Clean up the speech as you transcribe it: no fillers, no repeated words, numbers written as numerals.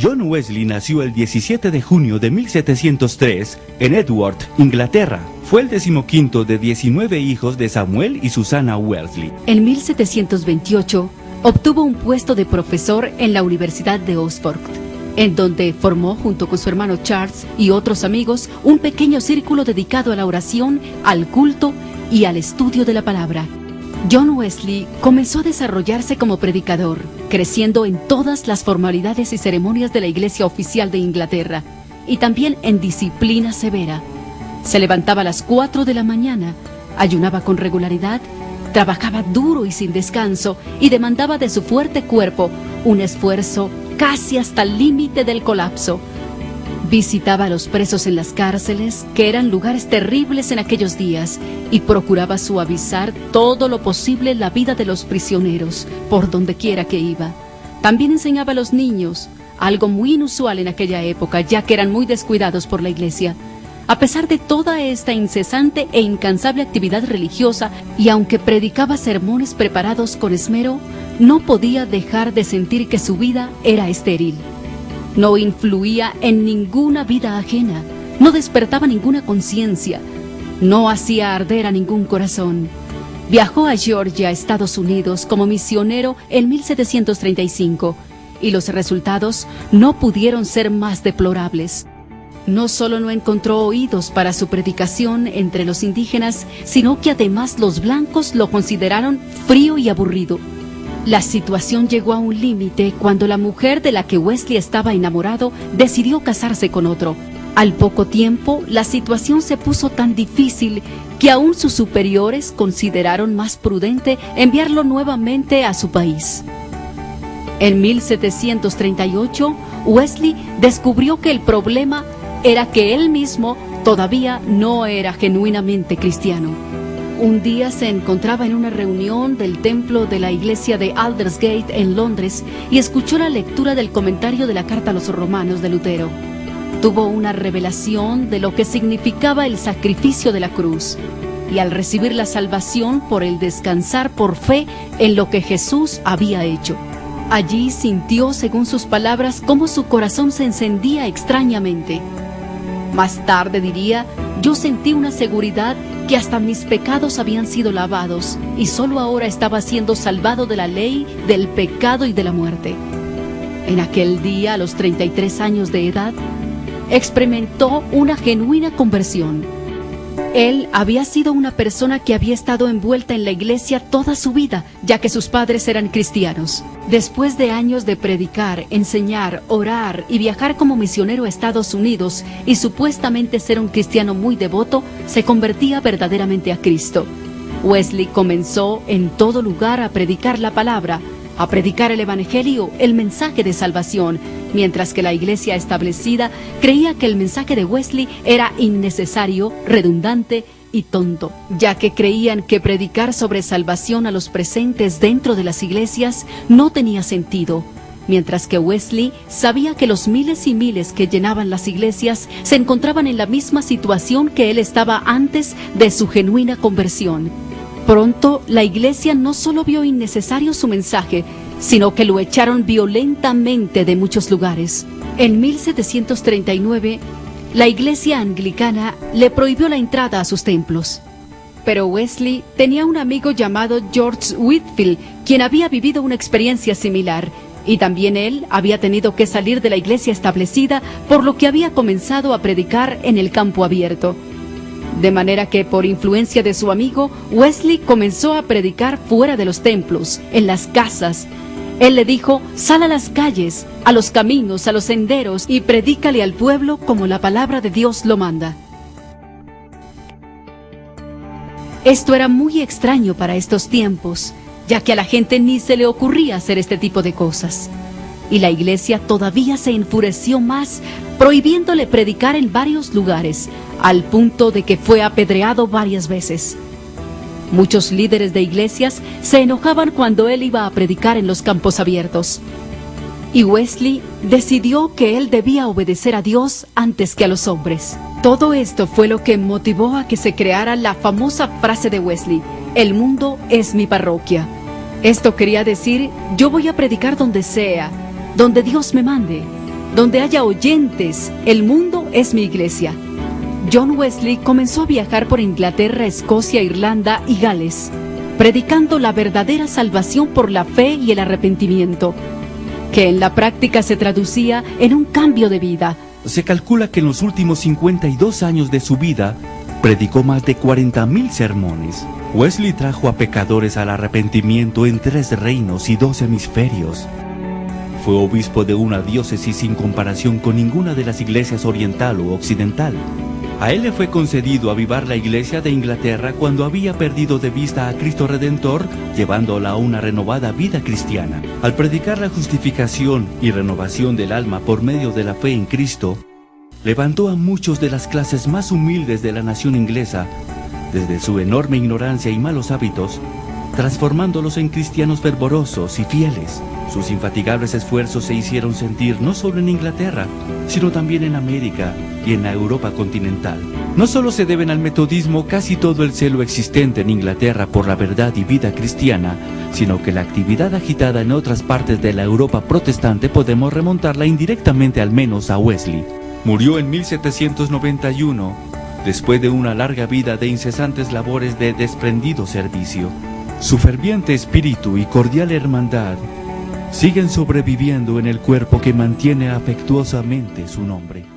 John Wesley nació el 17 de junio de 1703 en Edward, Inglaterra. Fue el 15º de 19 hijos de Samuel y Susana Wesley. En 1728 obtuvo un puesto de profesor en la Universidad de Oxford, en donde formó junto con su hermano Charles y otros amigos un pequeño círculo dedicado a la oración, al culto y al estudio de la palabra. John Wesley comenzó a desarrollarse como predicador, creciendo en todas las formalidades y ceremonias de la Iglesia oficial de Inglaterra, y también en disciplina severa. Se levantaba a las 4 de la mañana, ayunaba con regularidad, trabajaba duro y sin descanso, y demandaba de su fuerte cuerpo un esfuerzo casi hasta el límite del colapso. Visitaba a los presos en las cárceles, que eran lugares terribles en aquellos días, y procuraba suavizar todo lo posible la vida de los prisioneros, por donde quiera que iba. También enseñaba a los niños, algo muy inusual en aquella época, ya que eran muy descuidados por la Iglesia. A pesar de toda esta incesante e incansable actividad religiosa, y aunque predicaba sermones preparados con esmero, no podía dejar de sentir que su vida era estéril. No influía en ninguna vida ajena, no despertaba ninguna conciencia, no hacía arder a ningún corazón. Viajó a Georgia, Estados Unidos, como misionero en 1735, y los resultados no pudieron ser más deplorables. No solo no encontró oídos para su predicación entre los indígenas, sino que además los blancos lo consideraron frío y aburrido. La situación llegó a un límite cuando la mujer de la que Wesley estaba enamorado decidió casarse con otro. Al poco tiempo, la situación se puso tan difícil que aún sus superiores consideraron más prudente enviarlo nuevamente a su país. En 1738, Wesley descubrió que el problema era que él mismo todavía no era genuinamente cristiano. Un día se encontraba en una reunión del templo de la iglesia de Aldersgate en Londres y escuchó la lectura del comentario de la carta a los romanos de Lutero. Tuvo una revelación de lo que significaba el sacrificio de la cruz, y al recibir la salvación por el descansar por fe en lo que Jesús había hecho. Allí sintió, según sus palabras, cómo su corazón se encendía extrañamente. Más tarde diría: yo sentí una seguridad que hasta mis pecados habían sido lavados y solo ahora estaba siendo salvado de la ley, del pecado y de la muerte. En aquel día, a los 33 años de edad, experimentó una genuina conversión. Él había sido una persona que había estado envuelta en la iglesia toda su vida, ya que sus padres eran cristianos. Después de años de predicar, enseñar, orar y viajar como misionero a Estados Unidos y supuestamente ser un cristiano muy devoto, se convertía verdaderamente a Cristo. Wesley comenzó en todo lugar a predicar la palabra, a predicar el evangelio, el mensaje de salvación, mientras que la iglesia establecida creía que el mensaje de Wesley era innecesario, redundante y tonto, ya que creían que predicar sobre salvación a los presentes dentro de las iglesias no tenía sentido, mientras que Wesley sabía que los miles y miles que llenaban las iglesias se encontraban en la misma situación que él estaba antes de su genuina conversión. Pronto, la iglesia no solo vio innecesario su mensaje, sino que lo echaron violentamente de muchos lugares. En 1739, la iglesia anglicana le prohibió la entrada a sus templos. Pero Wesley tenía un amigo llamado George Whitefield, quien había vivido una experiencia similar, y también él había tenido que salir de la iglesia establecida, por lo que había comenzado a predicar en el campo abierto. De manera que, por influencia de su amigo, Wesley comenzó a predicar fuera de los templos, en las casas. Él le dijo: sal a las calles, a los caminos, a los senderos, y predícale al pueblo como la palabra de Dios lo manda. Esto era muy extraño para estos tiempos, ya que a la gente ni se le ocurría hacer este tipo de cosas. Y la iglesia todavía se enfureció más, prohibiéndole predicar en varios lugares, al punto de que fue apedreado varias veces. Muchos líderes de iglesias se enojaban cuando él iba a predicar en los campos abiertos. Y Wesley decidió que él debía obedecer a Dios antes que a los hombres. Todo esto fue lo que motivó a que se creara la famosa frase de Wesley: el mundo es mi parroquia. Esto quería decir: yo voy a predicar donde sea, donde Dios me mande, donde haya oyentes, el mundo es mi iglesia. John Wesley comenzó a viajar por Inglaterra, Escocia, Irlanda y Gales, predicando la verdadera salvación por la fe y el arrepentimiento, que en la práctica se traducía en un cambio de vida. Se calcula que en los últimos 52 años de su vida, predicó más de 40.000 sermones. Wesley trajo a pecadores al arrepentimiento en 3 reinos y 2 hemisferios. Fue obispo de una diócesis sin comparación con ninguna de las iglesias oriental o occidental. A él le fue concedido avivar la iglesia de Inglaterra cuando había perdido de vista a Cristo Redentor, llevándola a una renovada vida cristiana. Al predicar la justificación y renovación del alma por medio de la fe en Cristo, levantó a muchos de las clases más humildes de la nación inglesa, desde su enorme ignorancia y malos hábitos, transformándolos en cristianos fervorosos y fieles. Sus infatigables esfuerzos se hicieron sentir no solo en Inglaterra, sino también en América y en la Europa continental. No solo se deben al metodismo casi todo el celo existente en Inglaterra por la verdad y vida cristiana, sino que la actividad agitada en otras partes de la Europa protestante podemos remontarla indirectamente al menos a Wesley. Murió en 1791, después de una larga vida de incesantes labores de desprendido servicio. Su ferviente espíritu y cordial hermandad siguen sobreviviendo en el cuerpo que mantiene afectuosamente su nombre.